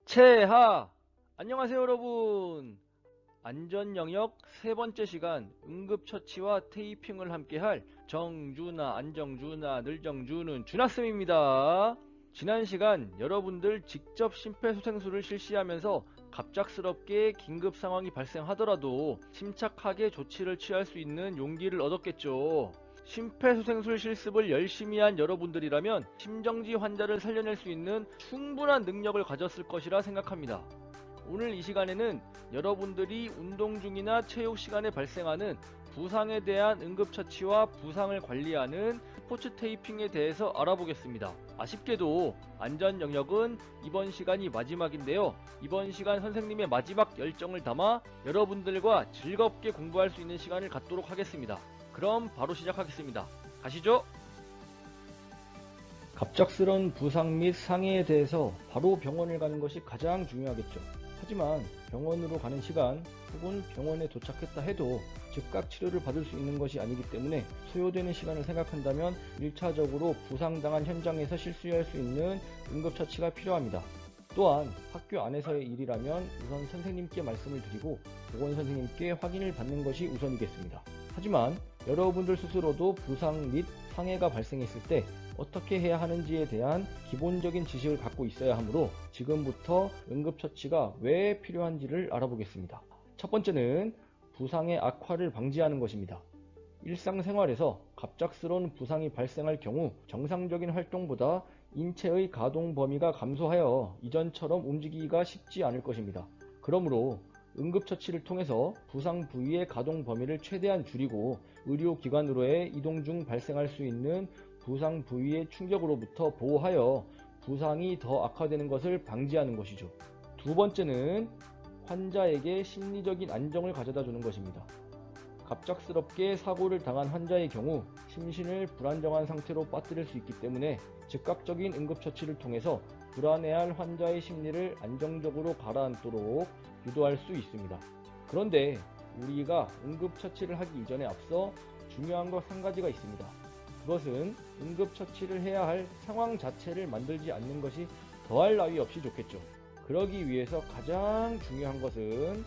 체하! 안녕하세요 여러분. 안전영역 세 번째 시간 응급처치와 테이핑을 함께할 정준하, 안정준하, 늘정준은 준하쌤입니다. 지난 시간 여러분들 직접 심폐소생술을 실시하면서 갑작스럽게 긴급 상황이 발생하더라도 침착하게 조치를 취할 수 있는 용기를 얻었겠죠. 심폐소생술 실습을 열심히 한 여러분들이라면 심정지 환자를 살려낼 수 있는 충분한 능력을 가졌을 것이라 생각합니다. 오늘 이 시간에는 여러분들이 운동 중이나 체육 시간에 발생하는 부상에 대한 응급처치와 부상을 관리하는 스포츠 테이핑에 대해서 알아보겠습니다. 아쉽게도 안전 영역은 이번 시간이 마지막인데요. 이번 시간 선생님의 마지막 열정을 담아 여러분들과 즐겁게 공부할 수 있는 시간을 갖도록 하겠습니다. 그럼 바로 시작하겠습니다. 가시죠. 갑작스러운 부상 및 상해에 대해서 바로 병원을 가는 것이 가장 중요하겠죠. 하지만 병원으로 가는 시간 혹은 병원에 도착했다 해도 즉각 치료를 받을 수 있는 것이 아니기 때문에 소요되는 시간을 생각한다면 1차적으로 부상당한 현장에서 실수할 수 있는 응급처치가 필요합니다. 또한 학교 안에서의 일이라면 우선 선생님께 말씀을 드리고 보건선생님께 확인을 받는 것이 우선이겠습니다. 하지만 여러분들 스스로도 부상 및 상해가 발생했을 때 어떻게 해야 하는지에 대한 기본적인 지식을 갖고 있어야 하므로 지금부터 응급처치가 왜 필요한지를 알아보겠습니다. 첫 번째는 부상의 악화를 방지하는 것입니다. 일상생활에서 갑작스러운 부상이 발생할 경우 정상적인 활동보다 인체의 가동 범위가 감소하여 이전처럼 움직이기가 쉽지 않을 것입니다. 그러므로 응급처치를 통해서 부상 부위의 가동 범위를 최대한 줄이고 의료기관으로의 이동 중 발생할 수 있는 부상 부위의 충격으로부터 보호하여 부상이 더 악화되는 것을 방지하는 것이죠. 두 번째는 환자에게 심리적인 안정을 가져다 주는 것입니다. 갑작스럽게 사고를 당한 환자의 경우 심신을 불안정한 상태로 빠뜨릴 수 있기 때문에 즉각적인 응급처치를 통해서 불안해할 환자의 심리를 안정적으로 가라앉도록 유도할 수 있습니다. 그런데 우리가 응급처치를 하기 이전에 앞서 중요한 것 한 가지가 있습니다. 그것은 응급처치를 해야 할 상황 자체를 만들지 않는 것이 더할 나위 없이 좋겠죠. 그러기 위해서 가장 중요한 것은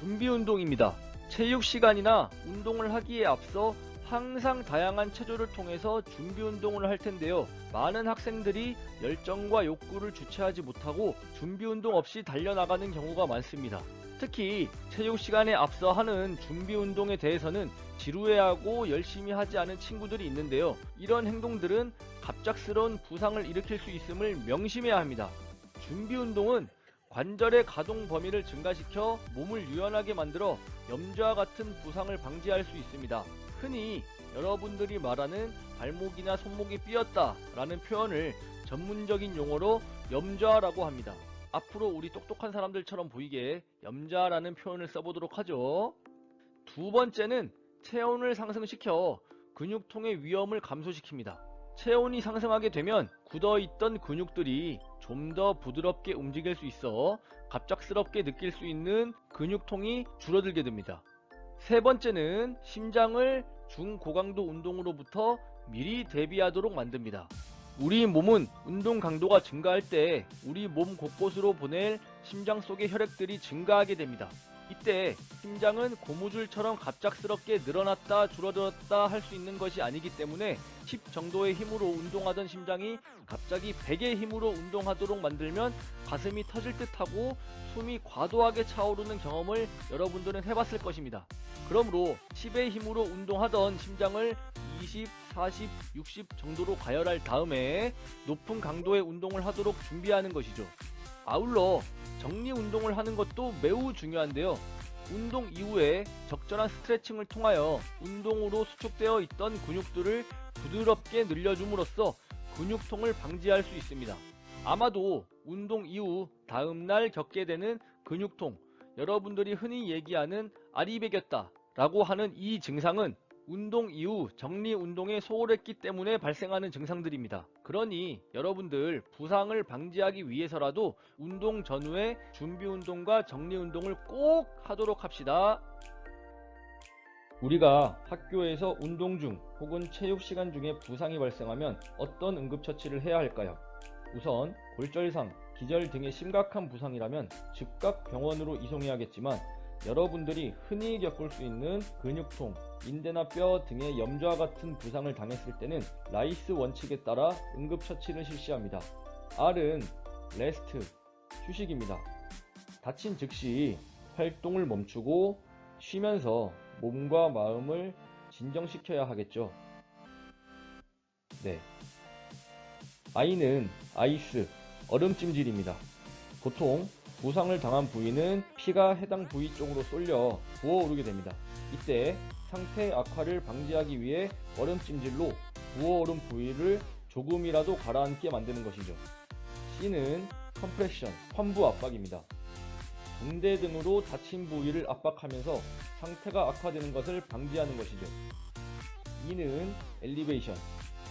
준비운동입니다. 체육 시간이나 운동을 하기에 앞서 항상 다양한 체조를 통해서 준비운동을 할 텐데요. 많은 학생들이 열정과 욕구를 주체하지 못하고 준비운동 없이 달려나가는 경우가 많습니다. 특히 체육 시간에 앞서 하는 준비운동에 대해서는 지루해하고 열심히 하지 않은 친구들이 있는데요. 이런 행동들은 갑작스러운 부상을 일으킬 수 있음을 명심해야 합니다. 준비운동은 관절의 가동 범위를 증가시켜 몸을 유연하게 만들어 염좌와 같은 부상을 방지할 수 있습니다. 흔히 여러분들이 말하는 발목이나 손목이 삐었다 라는 표현을 전문적인 용어로 염좌라고 합니다. 앞으로 우리 똑똑한 사람들처럼 보이게 염좌라는 표현을 써보도록 하죠. 두 번째는 체온을 상승시켜 근육통의 위험을 감소시킵니다. 체온이 상승하게 되면 굳어있던 근육들이 좀 더 부드럽게 움직일 수 있어 갑작스럽게 느낄 수 있는 근육통이 줄어들게 됩니다. 세 번째는 심장을 중고강도 운동으로부터 미리 대비하도록 만듭니다. 우리 몸은 운동 강도가 증가할 때 우리 몸 곳곳으로 보낼 심장 속의 혈액들이 증가하게 됩니다. 이때 심장은 고무줄처럼 갑작스럽게 늘어났다 줄어들었다 할 수 있는 것이 아니기 때문에 10 정도의 힘으로 운동하던 심장이 갑자기 100의 힘으로 운동하도록 만들면 가슴이 터질 듯하고 숨이 과도하게 차오르는 경험을 여러분들은 해봤을 것입니다. 그러므로 10의 힘으로 운동하던 심장을 20, 40, 60 정도로 가열할 다음에 높은 강도의 운동을 하도록 준비하는 것이죠. 아울러 정리 운동을 하는 것도 매우 중요한데요. 운동 이후에 적절한 스트레칭을 통하여 운동으로 수축되어 있던 근육들을 부드럽게 늘려줌으로써 근육통을 방지할 수 있습니다. 아마도 운동 이후 다음날 겪게 되는 근육통, 여러분들이 흔히 얘기하는 아리배겼다 라고 하는 이 증상은 운동 이후 정리 운동에 소홀했기 때문에 발생하는 증상들입니다. 그러니 여러분들 부상을 방지하기 위해서라도 운동 전후에 준비 운동과 정리 운동을 꼭 하도록 합시다. 우리가 학교에서 운동 중 혹은 체육 시간 중에 부상이 발생하면 어떤 응급처치를 해야 할까요? 우선 골절상, 기절 등의 심각한 부상이라면 즉각 병원으로 이송해야겠지만 여러분들이 흔히 겪을 수 있는 근육통, 인대나 뼈 등의 염좌 같은 부상을 당했을 때는 라이스 원칙에 따라 응급처치를 실시합니다. R은 레스트, 휴식입니다. 다친 즉시 활동을 멈추고 쉬면서 몸과 마음을 진정시켜야 하겠죠. 네. I는 아이스, 얼음찜질입니다. 보통 부상을 당한 부위는 피가 해당 부위 쪽으로 쏠려 부어오르게 됩니다. 이때 상태 악화를 방지하기 위해 얼음찜질로 부어오른 부위를 조금이라도 가라앉게 만드는 것이죠. C는 컴프레션, 환부 압박입니다. 붕대 등으로 다친 부위를 압박하면서 상태가 악화되는 것을 방지하는 것이죠. E는 엘리베이션,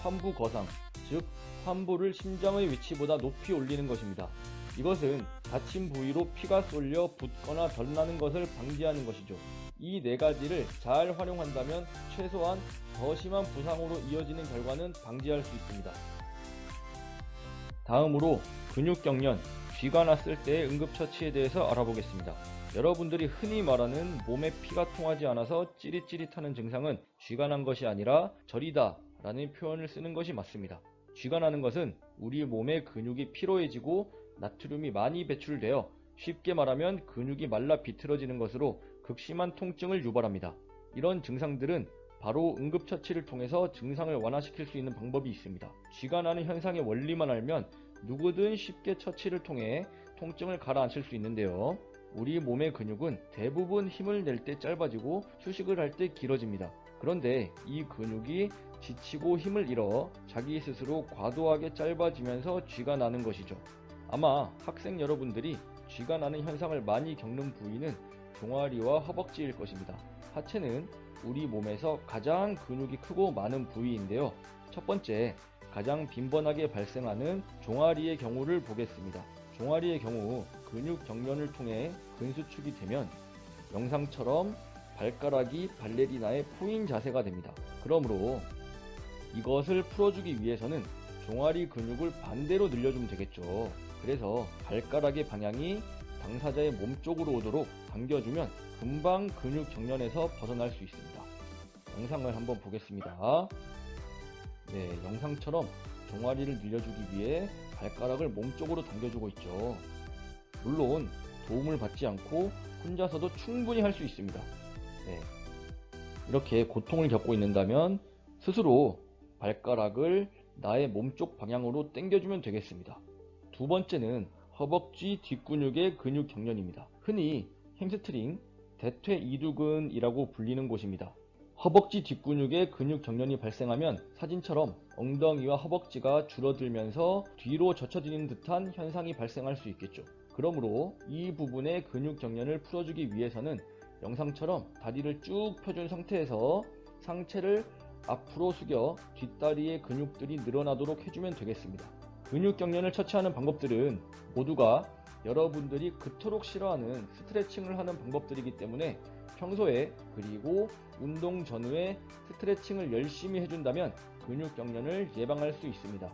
환부 거상, 즉 환부를 심장의 위치보다 높이 올리는 것입니다. 이것은 다친 부위로 피가 쏠려 붓거나 덧나는 것을 방지하는 것이죠. 이 네 가지를 잘 활용한다면 최소한 더 심한 부상으로 이어지는 결과는 방지할 수 있습니다. 다음으로 근육경련, 쥐가 났을 때의 응급처치에 대해서 알아보겠습니다. 여러분들이 흔히 말하는 몸에 피가 통하지 않아서 찌릿찌릿하는 증상은 쥐가 난 것이 아니라 저리다 라는 표현을 쓰는 것이 맞습니다. 쥐가 나는 것은 우리 몸의 근육이 피로해지고 나트륨이 많이 배출되어 쉽게 말하면 근육이 말라 비틀어지는 것으로 극심한 통증을 유발합니다. 이런 증상들은 바로 응급처치를 통해서 증상을 완화시킬 수 있는 방법이 있습니다. 쥐가 나는 현상의 원리만 알면 누구든 쉽게 처치를 통해 통증을 가라앉힐 수 있는데요. 우리 몸의 근육은 대부분 힘을 낼 때 짧아지고 휴식을 할 때 길어집니다. 그런데 이 근육이 지치고 힘을 잃어 자기 스스로 과도하게 짧아지면서 쥐가 나는 것이죠. 아마 학생 여러분들이 쥐가 나는 현상을 많이 겪는 부위는 종아리와 허벅지일 것입니다. 하체는 우리 몸에서 가장 근육이 크고 많은 부위인데요. 첫 번째, 가장 빈번하게 발생하는 종아리의 경우를 보겠습니다. 종아리의 경우 근육 경련을 통해 근수축이 되면 영상처럼 발가락이 발레리나의 포인 자세가 됩니다. 그러므로 이것을 풀어주기 위해서는 종아리 근육을 반대로 늘려주면 되겠죠. 그래서 발가락의 방향이 당사자의 몸 쪽으로 오도록 당겨주면 금방 근육 경련에서 벗어날 수 있습니다. 영상을 한번 보겠습니다. 네, 영상처럼 종아리를 늘려주기 위해 발가락을 몸 쪽으로 당겨주고 있죠. 물론 도움을 받지 않고 혼자서도 충분히 할 수 있습니다. 네, 이렇게 고통을 겪고 있는다면 스스로 발가락을 나의 몸쪽 방향으로 당겨주면 되겠습니다. 두 번째는 허벅지 뒷근육의 근육 경련입니다. 흔히 햄스트링, 대퇴이두근이라고 불리는 곳입니다. 허벅지 뒷근육의 근육 경련이 발생하면 사진처럼 엉덩이와 허벅지가 줄어들면서 뒤로 젖혀지는 듯한 현상이 발생할 수 있겠죠. 그러므로 이 부분의 근육 경련을 풀어주기 위해서는 영상처럼 다리를 쭉 펴준 상태에서 상체를 앞으로 숙여 뒷다리의 근육들이 늘어나도록 해주면 되겠습니다. 근육 경련을 처치하는 방법들은 모두가 여러분들이 그토록 싫어하는 스트레칭을 하는 방법들이기 때문에 평소에 그리고 운동 전후에 스트레칭을 열심히 해준다면 근육 경련을 예방할 수 있습니다.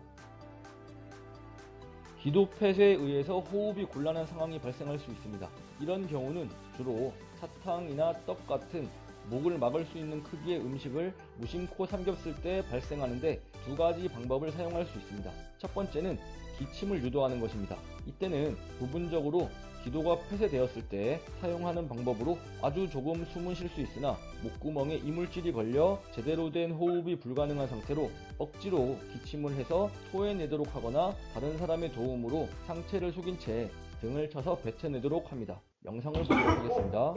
기도 폐쇄에 의해서 호흡이 곤란한 상황이 발생할 수 있습니다. 이런 경우는 주로 사탕이나 떡 같은 목을 막을 수 있는 크기의 음식을 무심코 삼켰을 때 발생하는데 두 가지 방법을 사용할 수 있습니다. 첫 번째는 기침을 유도하는 것입니다. 이때는 부분적으로 기도가 폐쇄되었을 때 사용하는 방법으로 아주 조금 숨은 쉴 수 있으나 목구멍에 이물질이 걸려 제대로 된 호흡이 불가능한 상태로 억지로 기침을 해서 토해내도록 하거나 다른 사람의 도움으로 상체를 숙인 채 등을 쳐서 뱉어내도록 합니다. 영상을 보도록 하겠습니다.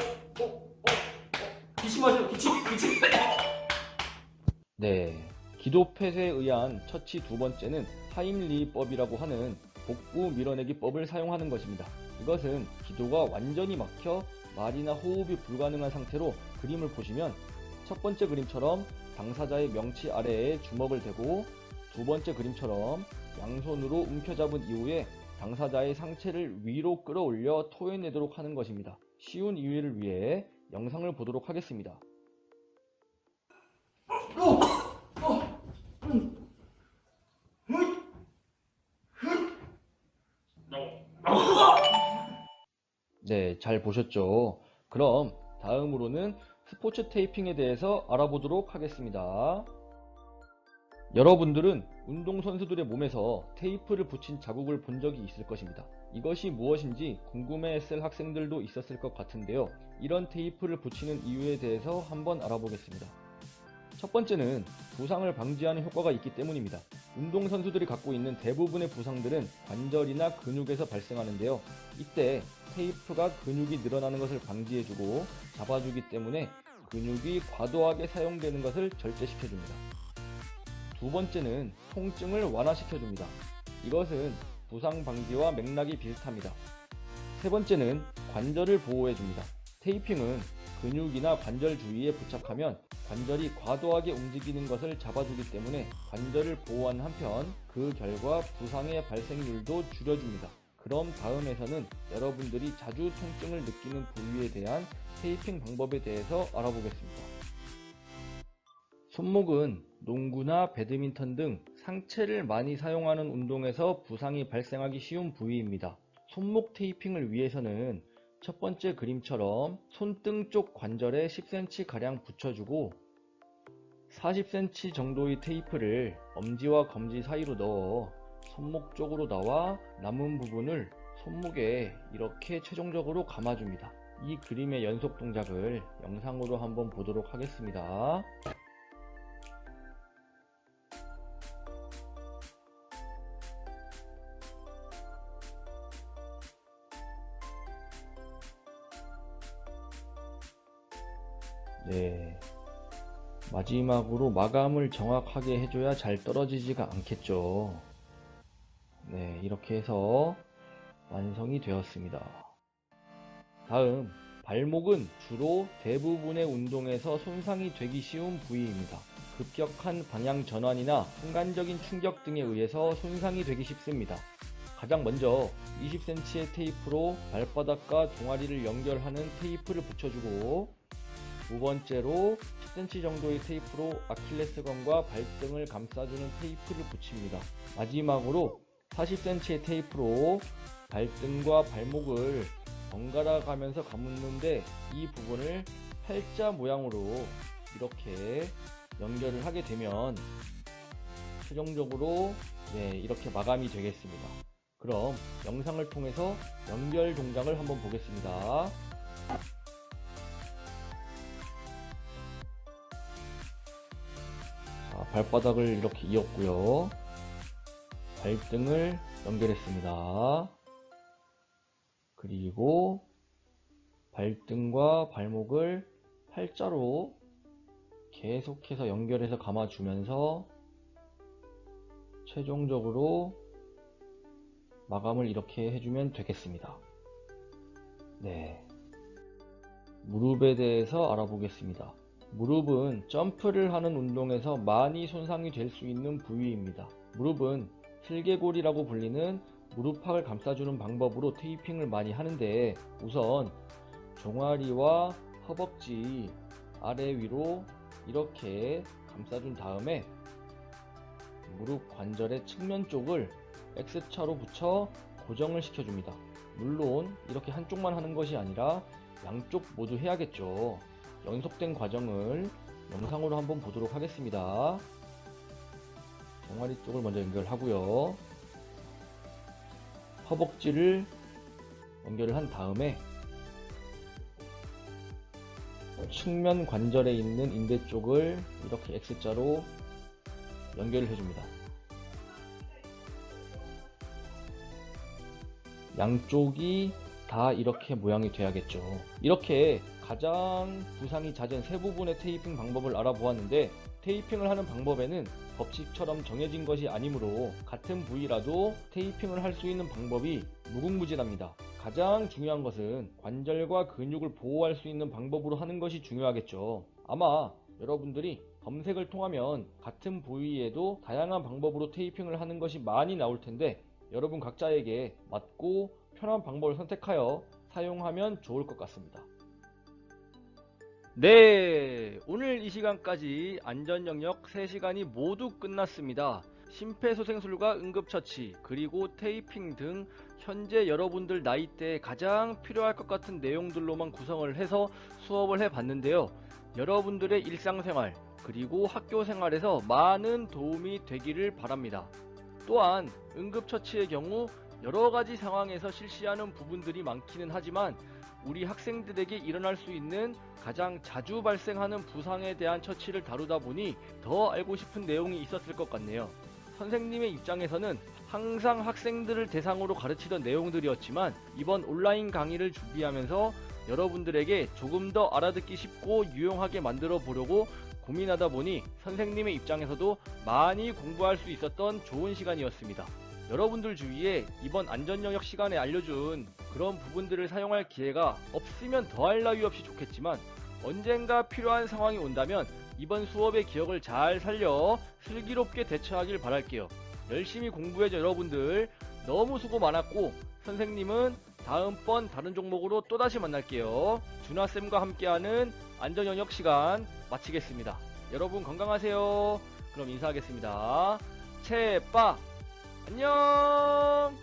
기침하세요. 기침. 네, 기도 폐쇄에 의한 처치 두 번째는 하임리히법이라고 하는 복부 밀어내기법을 사용하는 것입니다. 이것은 기도가 완전히 막혀 말이나 호흡이 불가능한 상태로 그림을 보시면 첫 번째 그림처럼 당사자의 명치 아래에 주먹을 대고 두 번째 그림처럼 양손으로 움켜잡은 이후에 당사자의 상체를 위로 끌어올려 토해내도록 하는 것입니다. 쉬운 이해를 위해 영상을 보도록 하겠습니다. 네, 잘 보셨죠? 그럼 다음으로는 스포츠 테이핑에 대해서 알아보도록 하겠습니다. 여러분들은 운동선수들의 몸에서 테이프를 붙인 자국을 본 적이 있을 것입니다. 이것이 무엇인지 궁금해했을 학생들도 있었을 것 같은데요. 이런 테이프를 붙이는 이유에 대해서 한번 알아보겠습니다. 첫 번째는 부상을 방지하는 효과가 있기 때문입니다. 운동선수들이 갖고 있는 대부분의 부상들은 관절이나 근육에서 발생하는데요. 이때 테이프가 근육이 늘어나는 것을 방지해주고 잡아주기 때문에 근육이 과도하게 사용되는 것을 절제시켜줍니다. 두 번째는 통증을 완화시켜줍니다. 이것은 부상 방지와 맥락이 비슷합니다. 세 번째는 관절을 보호해줍니다. 테이핑은 근육이나 관절 주위에 부착하면 관절이 과도하게 움직이는 것을 잡아주기 때문에 관절을 보호하는 한편 그 결과 부상의 발생률도 줄여줍니다. 그럼 다음에서는 여러분들이 자주 통증을 느끼는 부위에 대한 테이핑 방법에 대해서 알아보겠습니다. 손목은 농구나 배드민턴 등 상체를 많이 사용하는 운동에서 부상이 발생하기 쉬운 부위입니다. 손목 테이핑을 위해서는 첫 번째 그림처럼 손등 쪽 관절에 10cm 가량 붙여주고 40cm 정도의 테이프를 엄지와 검지 사이로 넣어 손목 쪽으로 나와 남은 부분을 손목에 이렇게 최종적으로 감아줍니다. 이 그림의 연속 동작을 영상으로 한번 보도록 하겠습니다. 네, 마지막으로 마감을 정확하게 해줘야 잘 떨어지지가 않겠죠. 네, 이렇게 해서 완성이 되었습니다. 다음, 발목은 주로 대부분의 운동에서 손상이 되기 쉬운 부위입니다. 급격한 방향 전환이나 순간적인 충격 등에 의해서 손상이 되기 쉽습니다. 가장 먼저 20cm의 테이프로 발바닥과 종아리를 연결하는 테이프를 붙여주고 두 번째로 10cm 정도의 테이프로 아킬레스건과 발등을 감싸주는 테이프를 붙입니다. 마지막으로 40cm의 테이프로 발등과 발목을 번갈아 가면서 감는데 이 부분을 팔자 모양으로 이렇게 연결을 하게 되면 최종적으로 이렇게 마감이 되겠습니다. 그럼 영상을 통해서 연결 동작을 한번 보겠습니다. 발바닥을 이렇게 이었고요. 발등을 연결했습니다. 그리고 발등과 발목을 팔자로 계속해서 연결해서 감아주면서 최종적으로 마감을 이렇게 해주면 되겠습니다. 네, 무릎에 대해서 알아보겠습니다. 무릎은 점프를 하는 운동에서 많이 손상이 될 수 있는 부위입니다. 무릎은 슬개골이라고 불리는 무릎팍을 감싸주는 방법으로 테이핑을 많이 하는데 우선 종아리와 허벅지 아래 위로 이렇게 감싸준 다음에 무릎 관절의 측면 쪽을 X자로 붙여 고정을 시켜줍니다. 물론 이렇게 한쪽만 하는 것이 아니라 양쪽 모두 해야겠죠. 연속된 과정을 영상으로 한번 보도록 하겠습니다. 종아리 쪽을 먼저 연결하고요. 허벅지를 연결을 한 다음에 측면 관절에 있는 인대 쪽을 이렇게 X자로 연결을 해줍니다. 양쪽이 다 이렇게 모양이 돼야겠죠. 이렇게 가장 부상이 잦은 세 부분의 테이핑 방법을 알아보았는데 테이핑을 하는 방법에는 법칙처럼 정해진 것이 아니므로 같은 부위라도 테이핑을 할 수 있는 방법이 무궁무진합니다. 가장 중요한 것은 관절과 근육을 보호할 수 있는 방법으로 하는 것이 중요하겠죠. 아마 여러분들이 검색을 통하면 같은 부위에도 다양한 방법으로 테이핑을 하는 것이 많이 나올 텐데 여러분 각자에게 맞고 편한 방법을 선택하여 사용하면 좋을 것 같습니다. 네, 오늘 이 시간까지 안전영역 3시간이 모두 끝났습니다. 심폐소생술과 응급처치, 그리고 테이핑 등 현재 여러분들 나이대에 가장 필요할 것 같은 내용들로만 구성을 해서 수업을 해봤는데요. 여러분들의 일상생활, 그리고 학교생활에서 많은 도움이 되기를 바랍니다. 또한 응급처치의 경우 여러가지 상황에서 실시하는 부분들이 많기는 하지만 우리 학생들에게 일어날 수 있는 가장 자주 발생하는 부상에 대한 처치를 다루다 보니 더 알고 싶은 내용이 있었을 것 같네요. 선생님의 입장에서는 항상 학생들을 대상으로 가르치던 내용들이었지만 이번 온라인 강의를 준비하면서 여러분들에게 조금 더 알아듣기 쉽고 유용하게 만들어 보려고 고민하다 보니 선생님의 입장에서도 많이 공부할 수 있었던 좋은 시간이었습니다. 여러분들 주위에 이번 안전영역 시간에 알려준 그런 부분들을 사용할 기회가 없으면 더할 나위 없이 좋겠지만 언젠가 필요한 상황이 온다면 이번 수업의 기억을 잘 살려 슬기롭게 대처하길 바랄게요. 열심히 공부해줘 여러분들. 너무 수고 많았고 선생님은 다음번 다른 종목으로 또다시 만날게요. 준하쌤과 함께하는 안전영역 시간 마치겠습니다. 여러분 건강하세요. 그럼 인사하겠습니다. 채빠 안녕.